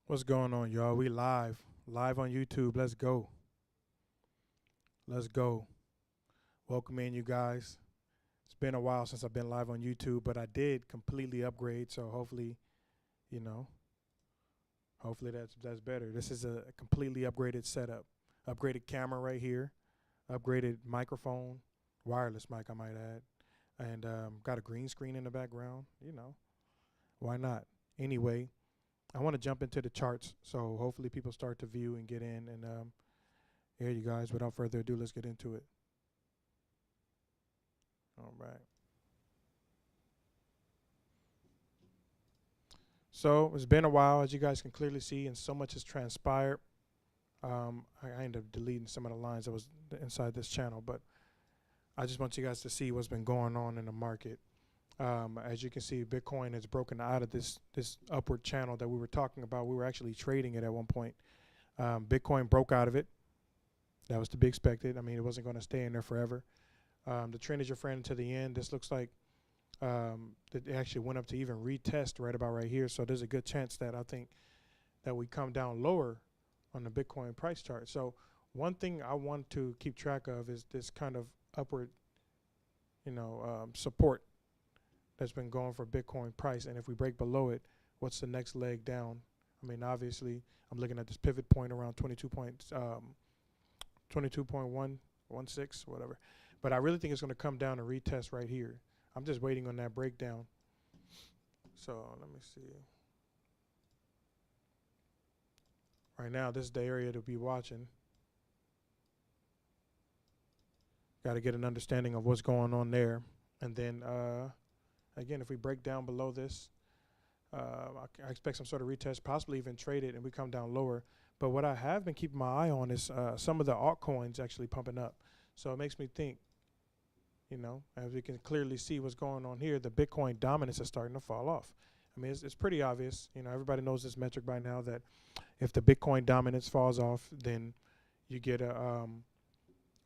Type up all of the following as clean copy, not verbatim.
What's going on, y'all? We live on YouTube. Let's go. Let's go. Welcome in, you guys. It's been a while since I've been live on YouTube, but I did completely upgrade. So hopefully, you know, hopefully that's better. This is a completely upgraded setup, upgraded camera right here, upgraded microphone, wireless mic, I might add, and got a green screen in the background. Why not? Anyway, I want to jump into the charts, so hopefully people start to view and get in. And here, you guys. Without further ado, let's get into it. All right. So it's been a while, as you guys can clearly see, and so much has transpired. I ended up deleting some of the lines that was inside this channel, but I just want you guys to see what's been going on in the market. As you can see, Bitcoin has broken out of this upward channel that we were talking about. We were actually trading it at one point. Bitcoin broke out of it. That was to be expected. I mean, it wasn't going to stay in there forever. The trend is your friend to the end. This looks like that it actually went up to even retest right about right here. So there's a good chance that I think that we come down lower on the Bitcoin price chart. So one thing I want to keep track of is this kind of upward, support that's been going for Bitcoin price. And if we break below it, what's the next leg down? I mean, obviously, I'm looking at this pivot point around 22.116, whatever. But I really think it's going to come down and retest right here. I'm just waiting on that breakdown. So let me see. Right now, this is the area to be watching. Got to get an understanding of what's going on there. And then, again, if we break down below this, I expect some sort of retest, possibly even trade it, and we come down lower. But what I have been keeping my eye on is some of the altcoins actually pumping up. So it makes me think, as we can clearly see what's going on here, the Bitcoin dominance is starting to fall off. I mean, it's pretty obvious. Everybody knows this metric by now that if the Bitcoin dominance falls off, then you get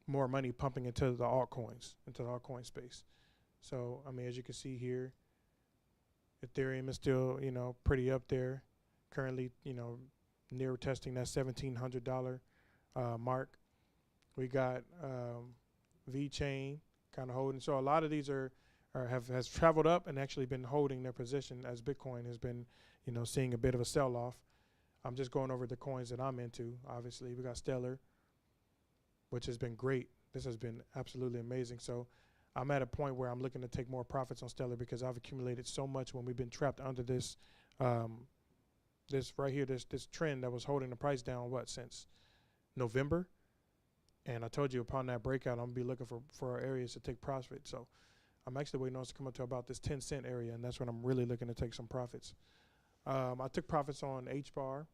more money pumping into the altcoins, into the altcoin space. So, I mean, as you can see here, Ethereum is still, pretty up there. Currently, near testing that $1,700 mark. We got VeChain kind of holding. So a lot of these has traveled up and actually been holding their position as Bitcoin has been, seeing a bit of a sell-off. I'm just going over the coins that I'm into. Obviously, we got Stellar, which has been great. This has been absolutely amazing. So I'm at a point where I'm looking to take more profits on Stellar because I've accumulated so much when we've been trapped under this this right here, this trend that was holding the price down, since November. And I told you upon that breakout, I'm going to be looking for areas to take profit. So I'm actually waiting on us to come up to about this 10-cent area, and that's when I'm really looking to take some profits. I took profits on HBAR,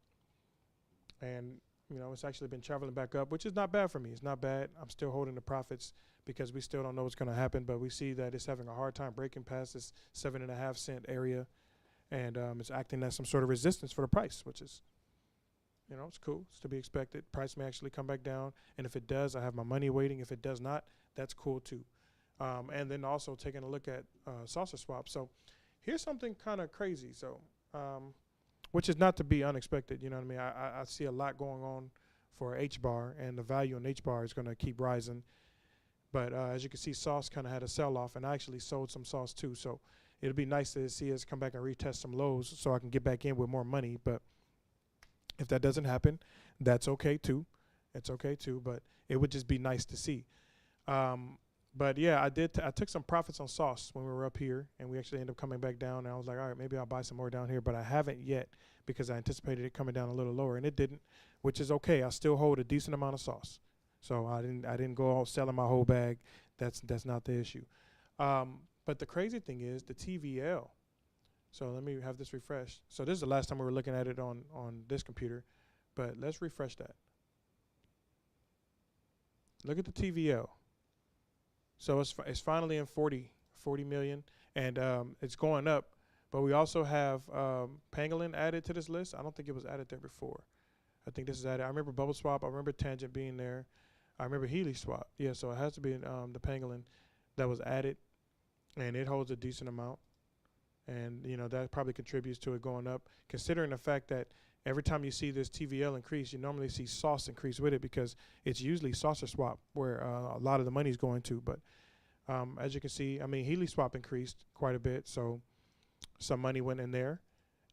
and it's actually been traveling back up, which is not bad for me. It's not bad. I'm still holding the profits because we still don't know what's going to happen, but we see that it's having a hard time breaking past this 7.5-cent area, and it's acting as some sort of resistance for the price, which is, it's cool. It's to be expected. Price may actually come back down, and if it does, I have my money waiting. If it does not, that's cool too. And then also taking a look at saucer swap. So here's something kind of crazy. So, which is not to be unexpected. You know what I mean? I see a lot going on for HBAR, and the value on HBAR is going to keep rising. But as you can see, Sauce kind of had a sell-off, and I actually sold some Sauce too. So it'll be nice to see us come back and retest some lows so I can get back in with more money. But if that doesn't happen, that's okay too. It's okay too, but it would just be nice to see. But yeah, I took some profits on Sauce when we were up here, and we actually ended up coming back down. And I was like, all right, maybe I'll buy some more down here, but I haven't yet because I anticipated it coming down a little lower, and it didn't, which is okay. I still hold a decent amount of Sauce, so I didn't go out selling my whole bag. That's not the issue. But the crazy thing is the TVL. So let me have this refreshed. So this is the last time we were looking at it on this computer, but let's refresh that. Look at the TVL. So it's finally in 40 million, and it's going up. But we also have Pangolin added to this list. I don't think it was added there before. I think this is added. I remember Bubble Swap. I remember Tangent being there. I remember Healy Swap. Yeah, so it has to be the Pangolin that was added, and it holds a decent amount. And that probably contributes to it going up, considering the fact that every time you see this TVL increase, you normally see sauce increase with it because it's usually saucer swap where a lot of the money is going to. But as you can see, I mean, Healy swap increased quite a bit, so some money went in there,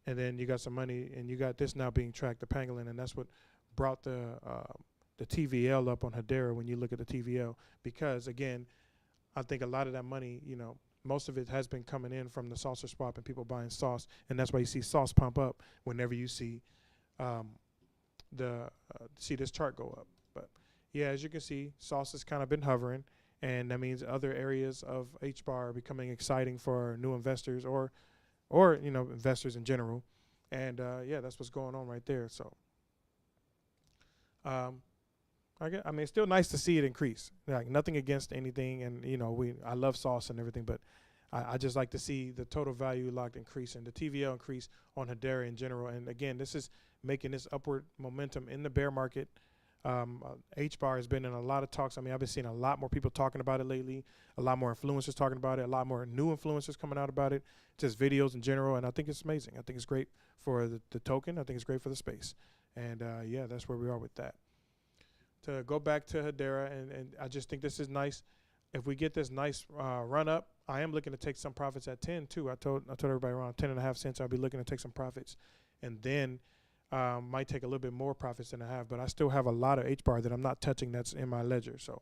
and then you got some money, and you got this now being tracked, the pangolin, and that's what brought the TVL up on Hedera when you look at the TVL, because again, I think a lot of that money, you know, most of it has been coming in from the saucer swap and people buying sauce, and that's why you see sauce pump up whenever you see see this chart go up. But yeah, as you can see, sauce has kind of been hovering, and that means other areas of HBAR are becoming exciting for new investors or you know, investors in general. And yeah, that's what's going on right there. So I mean, it's still nice to see it increase. Like, nothing against anything, and you know, I love sauce and everything, but I just like to see the total value locked increase and the TVL increase on Hedera in general. And again, this is making this upward momentum in the bear market. HBAR has been in a lot of talks. I mean, I've been seeing a lot more people talking about it lately, a lot more influencers talking about it, a lot more new influencers coming out about it, just videos in general, and I think it's amazing. I think it's great for the token. I think it's great for the space. And yeah, that's where we are with that. To go back to Hedera, and I just think this is nice. If we get this nice run up, I am looking to take some profits at 10 too. I told everybody around 10.5 cents I'll be looking to take some profits, and then might take a little bit more profits than I have. But I still have a lot of HBAR that I'm not touching that's in my ledger, so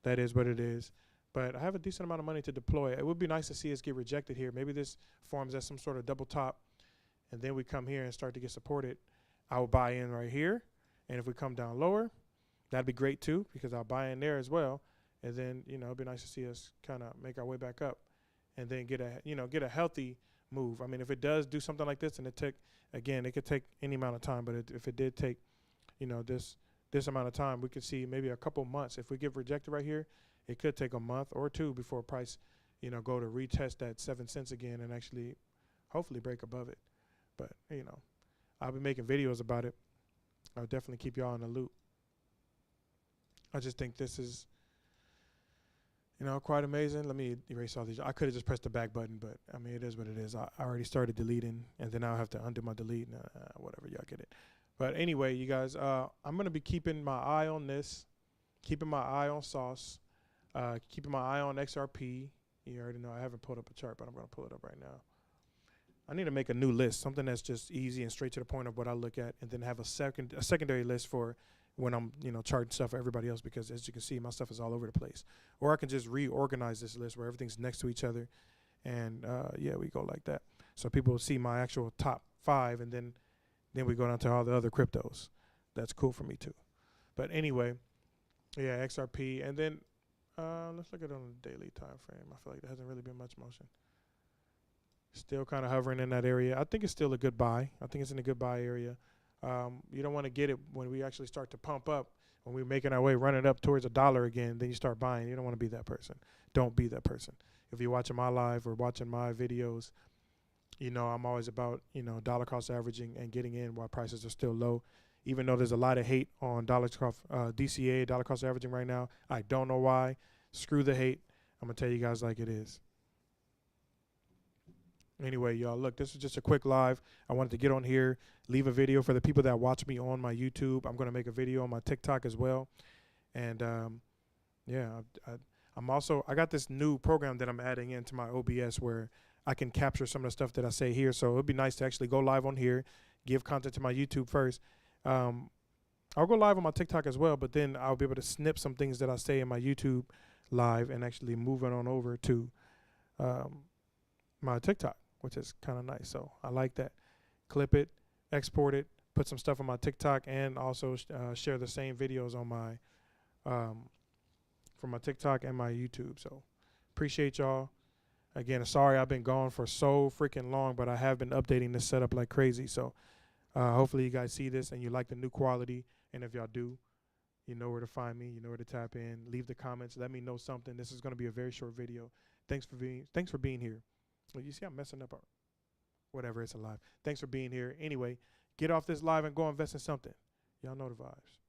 that is what it is. But I have a decent amount of money to deploy. It would be nice to see us get rejected here. Maybe this forms as some sort of double top, and then we come here and start to get supported. I will buy in right here, and if we come down lower, that'd be great too, because I'll buy in there as well. And then, you know, it'd be nice to see us kind of make our way back up and then get a healthy move. I mean, if it does do something like this, and it could take any amount of time, but if it did take, you know, this amount of time, we could see maybe a couple months. If we get rejected right here, it could take a month or two before price, you know, go to retest that 7 cents again and actually hopefully break above it. But, you know, I'll be making videos about it. I'll definitely keep y'all in the loop. I just think this is, you know, quite amazing. Let me erase all these. I could have just pressed the back button, but I mean, it is what it is. I already started deleting, and then I'll have to undo my delete. Whatever, y'all get it. But anyway, you guys, I'm going to be keeping my eye on this, keeping my eye on sauce, keeping my eye on XRP. You already know I haven't pulled up a chart, but I'm going to pull it up right now. I need to make a new list, something that's just easy and straight to the point of what I look at, and then have a secondary list for when I'm, you know, charting stuff for everybody else, because as you can see, my stuff is all over the place. Or I can just reorganize this list where everything's next to each other, and yeah, we go like that. So people will see my actual top 5, and then we go down to all the other cryptos. That's cool for me too. But anyway, yeah, XRP, and then let's look at it on the daily time frame. I feel like there hasn't really been much motion. Still kind of hovering in that area. I think it's still a good buy. I think it's in a good buy area. You don't want to get it when we actually start to pump up, when we're making our way, running up towards $1 again, then you start buying. You don't want to be that person. Don't be that person. If you're watching my live or watching my videos, you know, I'm always about, you know, dollar cost averaging and getting in while prices are still low. Even though there's a lot of hate on DCA, dollar cost averaging right now, I don't know why. Screw the hate. I'm going to tell you guys like it is. Anyway, y'all, look, this was just a quick live. I wanted to get on here, leave a video for the people that watch me on my YouTube. I'm going to make a video on my TikTok as well. And, yeah, I got this new program that I'm adding into my OBS where I can capture some of the stuff that I say here. So it would be nice to actually go live on here, give content to my YouTube first. I'll go live on my TikTok as well, but then I'll be able to snip some things that I say in my YouTube live and actually move it on over to my TikTok, which is kind of nice. So I like that. Clip it, export it, put some stuff on my TikTok, and also share the same videos on my from my TikTok and my YouTube. So appreciate y'all. Again, sorry I've been gone for so freaking long, but I have been updating this setup like crazy. So hopefully you guys see this and you like the new quality. And if y'all do, you know where to find me. You know where to tap in. Leave the comments. Let me know something. This is going to be a very short video. Thanks for being here. Well, you see I'm messing up. Whatever, it's a live. Thanks for being here. Anyway, get off this live and go invest in something. Y'all know the vibes.